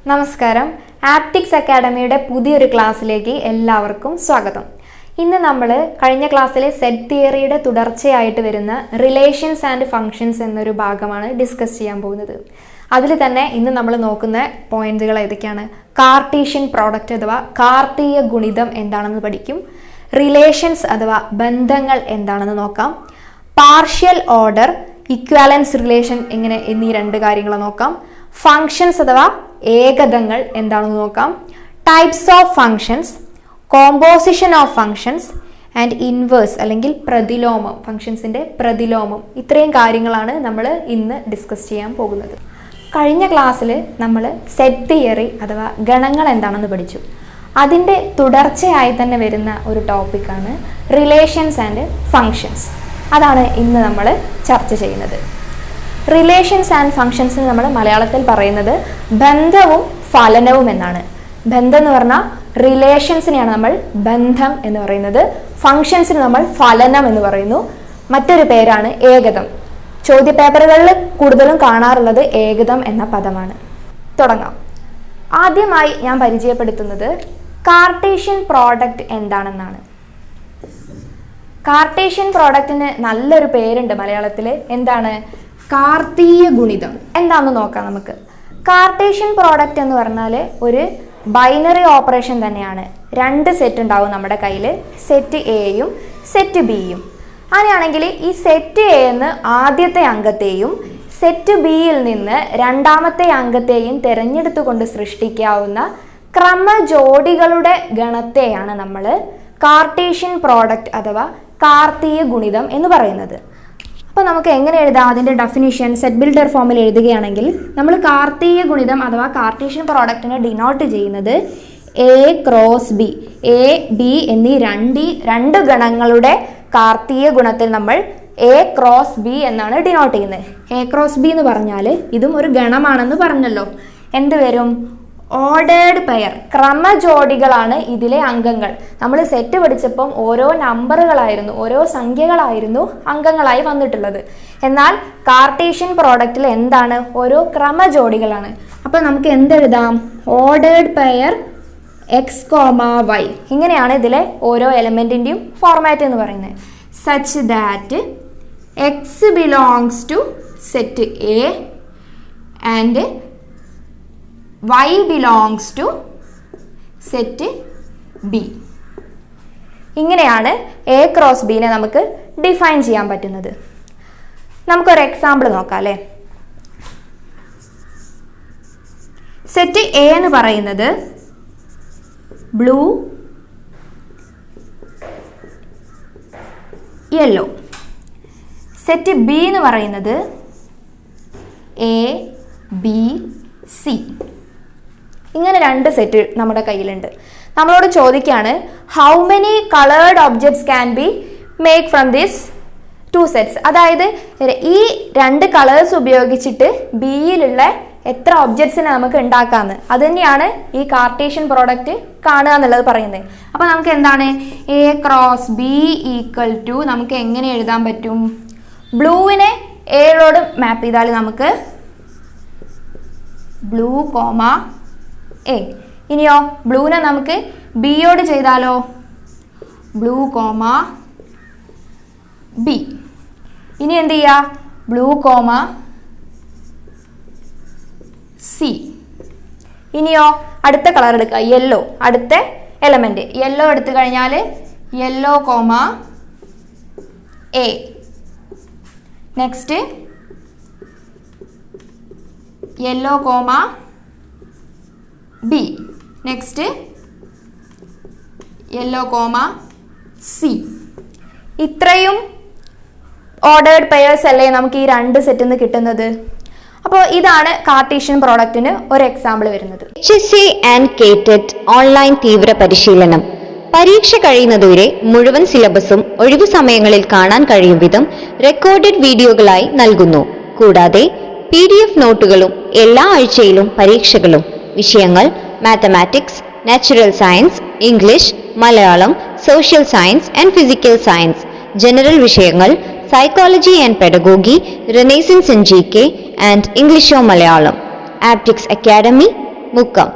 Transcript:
നമസ്കാരം. ആപ്റ്റിക്സ് അക്കാഡമിയുടെ പുതിയൊരു ക്ലാസ്സിലേക്ക് എല്ലാവർക്കും സ്വാഗതം. ഇന്ന് നമ്മൾ കഴിഞ്ഞ ക്ലാസ്സിലെ സെറ്റ് തിയറിയുടെ തുടർച്ചയായിട്ട് വരുന്ന റിലേഷൻസ് ആൻഡ് ഫങ്ഷൻസ് എന്നൊരു ഭാഗമാണ് ഡിസ്കസ് ചെയ്യാൻ പോകുന്നത്. അതിൽ തന്നെ ഇന്ന് നമ്മൾ നോക്കുന്ന പോയിന്റുകൾ ഏതൊക്കെയാണ്? കാർട്ടീഷ്യൻ പ്രോഡക്റ്റ് അഥവാ കാർത്തീയ ഗുണിതം എന്താണെന്ന് പഠിക്കും. റിലേഷൻസ് അഥവാ ബന്ധങ്ങൾ എന്താണെന്ന് നോക്കാം. പാർഷ്യൽ ഓർഡർ, ഇക്വാലൻസ് റിലേഷൻ എങ്ങനെ എന്നീ രണ്ട് കാര്യങ്ങൾ നോക്കാം. ഫങ്ഷൻസ് അഥവാ ഏകതങ്ങൾ എന്താണെന്ന് നോക്കാം. Types of functions, composition of functions and inverse അല്ലെങ്കിൽ പ്രതിലോമം, ഫങ്ഷൻസിൻ്റെ പ്രതിലോമം. ഇത്രയും കാര്യങ്ങളാണ് നമ്മൾ ഇന്ന് ഡിസ്കസ് ചെയ്യാൻ പോകുന്നത്. കഴിഞ്ഞ ക്ലാസ്സിൽ നമ്മൾ സെറ്റ് തിയറി അഥവാ ഗണങ്ങൾ എന്താണെന്ന് പഠിച്ചു. അതിൻ്റെ തുടർച്ചയായി തന്നെ വരുന്ന ഒരു ടോപ്പിക്കാണ് റിലേഷൻസ് ആൻഡ് ഫങ്ഷൻസ്. അതാണ് ഇന്ന് നമ്മൾ ചർച്ച ചെയ്യുന്നത്. റിലേഷൻസ് ആൻഡ് ഫങ്ഷൻസ് നമ്മൾ മലയാളത്തിൽ പറയുന്നത് ബന്ധവും ഫലനവും എന്നാണ്. ബന്ധം എന്ന് പറഞ്ഞാൽ റിലേഷൻസിനെയാണ് നമ്മൾ ബന്ധം എന്ന് പറയുന്നത്, ഫങ്ഷൻസിന് നമ്മൾ ഫലനം എന്ന് പറയുന്നു. മറ്റൊരു പേരാണ് ഏകതം. ചോദ്യപേപ്പറുകളിൽ കൂടുതലും കാണാറുള്ളത് ഏകതം എന്ന പദമാണ്. തുടങ്ങാം. ആദ്യമായി ഞാൻ പരിചയപ്പെടുത്തുന്നത് കാർട്ടീഷ്യൻ പ്രോഡക്റ്റ് എന്താണെന്നാണ്. കാർട്ടീഷ്യൻ പ്രോഡക്റ്റിന് നല്ലൊരു പേരുണ്ട് മലയാളത്തിൽ. എന്താണ്? കാർത്തീയ ഗുണിതം. എന്താണെന്ന് നോക്കാം നമുക്ക്. കാർട്ടീഷ്യൻ പ്രോഡക്റ്റ് എന്ന് പറഞ്ഞാൽ ഒരു ബൈനറി ഓപ്പറേഷൻ തന്നെയാണ്. രണ്ട് സെറ്റ് ഉണ്ടാവും നമ്മുടെ കയ്യിൽ, സെറ്റ് എയും സെറ്റ് ബിയും. അങ്ങനെയാണെങ്കിൽ ഈ സെറ്റ് എ എന്ന് ആദ്യത്തെ അംഗത്തെയും സെറ്റ് ബിയിൽ നിന്ന് രണ്ടാമത്തെ അംഗത്തെയും തിരഞ്ഞെടുത്തുകൊണ്ട് സൃഷ്ടിക്കാവുന്ന ക്രമജോഡികളുടെ ഗണത്തെയാണ് നമ്മൾ കാർട്ടീഷ്യൻ പ്രോഡക്റ്റ് അഥവാ കാർത്തീയ ഗുണിതം എന്ന് പറയുന്നത്. അപ്പോൾ നമുക്ക് എങ്ങനെ എഴുതാം? അതിൻ്റെ ഡെഫിനിഷൻ സെറ്റ് ബിൽഡർ ഫോമിൽ എഴുതുകയാണെങ്കിൽ നമ്മൾ കാർത്തീയ ഗുണിതം അഥവാ കാർട്ടീഷ്യൻ പ്രോഡക്റ്റിനെ ഡിനോട്ട് ചെയ്യുന്നത് A cross B, A B എന്നീ രണ്ട് ഗണങ്ങളുടെ കാർത്തീയ ഗുണത്തിൽ നമ്മൾ എ ക്രോസ് ബി എന്നാണ് ഡിനോട്ട് ചെയ്യുന്നത്. എ ക്രോസ് ബി എന്ന് പറഞ്ഞാൽ ഇതും ഒരു ഗണമാണെന്ന് പറഞ്ഞല്ലോ. എന്ത് വരും? ഓർഡേർഡ് പെയർ, ക്രമജോഡികളാണ് ഇതിലെ അംഗങ്ങൾ. നമ്മൾ സെറ്റ് പഠിച്ചപ്പം ഓരോ നമ്പറുകളായിരുന്നു, ഓരോ സംഖ്യകളായിരുന്നു അംഗങ്ങളായി വന്നിട്ടുള്ളത്. എന്നാൽ കാർട്ടീഷ്യൻ പ്രോഡക്റ്റിൽ എന്താണ്? ഓരോ ക്രമജോഡികളാണ്. അപ്പോൾ നമുക്ക് എന്തെഴുതാം? Ordered pair X comma Y. ഇങ്ങനെയാണ് ഇതിലെ ഓരോ എലമെൻറ്റിൻ്റെയും ഫോർമാറ്റ് എന്ന് പറയുന്നത്. Such that X belongs to set A and y belongs to set B. ഇങ്ങനെയാണ് എ ക്രോസ് ബിനെ നമുക്ക് ഡിഫൈൻ ചെയ്യാൻ പറ്റുന്നത്. നമുക്കൊരു എക്സാമ്പിൾ നോക്കാം അല്ലേ. സെറ്റ് എ എന്ന് പറയുന്നത് ബ്ലൂ, യെല്ലോ. സെറ്റ് ബി എന്ന് പറയുന്നത് എ ബി സി. ഇങ്ങനെ രണ്ട് സെറ്റ് നമ്മുടെ കയ്യിലുണ്ട്. നമ്മളോട് ചോദിക്കുകയാണ് how many coloured objects can be make from this two sets. അതായത് ഈ രണ്ട് കളേഴ്സ് ഉപയോഗിച്ചിട്ട് ബിയിലുള്ള എത്ര ഒബ്ജക്ട്സിനെ നമുക്ക് ഉണ്ടാക്കാമെന്ന്. അത് തന്നെയാണ് ഈ കാർട്ടീഷ്യൻ പ്രോഡക്റ്റ് കാണുക എന്നുള്ളത് പറയുന്നത്. അപ്പോൾ നമുക്ക് എന്താണ്? A cross B equal to നമുക്ക് എങ്ങനെ എഴുതാൻ പറ്റും? ബ്ലൂവിനെ എയോട് മാപ്പ് ചെയ്താൽ നമുക്ക് ബ്ലൂ കോമ എ. ഇനിയോ ബ്ലൂവിനെ നമുക്ക് ബിയോട് ചെയ്താലോ? Blue comma B. ഇനി എന്ത് ചെയ്യുക? Blue comma C. ഇനിയോ അടുത്ത കളർ എടുക്കുക, യെല്ലോ. അടുത്ത എലമെന്റ് യെല്ലോ എടുത്തു കഴിഞ്ഞാൽ yellow comma A. Next yellow comma B. Next yellow comma C. ഇത്രയും ഓർഡേർഡ് പെയേഴ്സ് അല്ലേ നമുക്ക് ഈ രണ്ട് സെറ്റിൽ നിന്ന് കിട്ടുന്നത്. അപ്പോൾ ഇതാണ് കാർട്ടീഷ്യൻ പ്രോഡക്റ്റിന് ഒരു എക്സാമ്പിൾ വരുന്നത്. HSA ആൻഡ് KTET ഓൺലൈൻ തീവ്ര പരിശീലനം. പരീക്ഷ കഴിയുന്നതുവരെ മുഴുവൻ സിലബസും ഒഴിവു സമയങ്ങളിൽ കാണാൻ കഴിയും വിധം റെക്കോർഡഡ് വീഡിയോകളായി നൽകുന്നു. കൂടാതെ PDF നോട്ടുകളും എല്ലാ ആഴ്ചയിലും പരീക്ഷകളും. വിഷയങ്ങൾ mathematics, natural science, English, Malayalam, social science and physical science, general വിഷയങ്ങൾ, psychology and pedagogy, renaissance in GK and English or Malayalam. APTIGS Academy, Mukkam.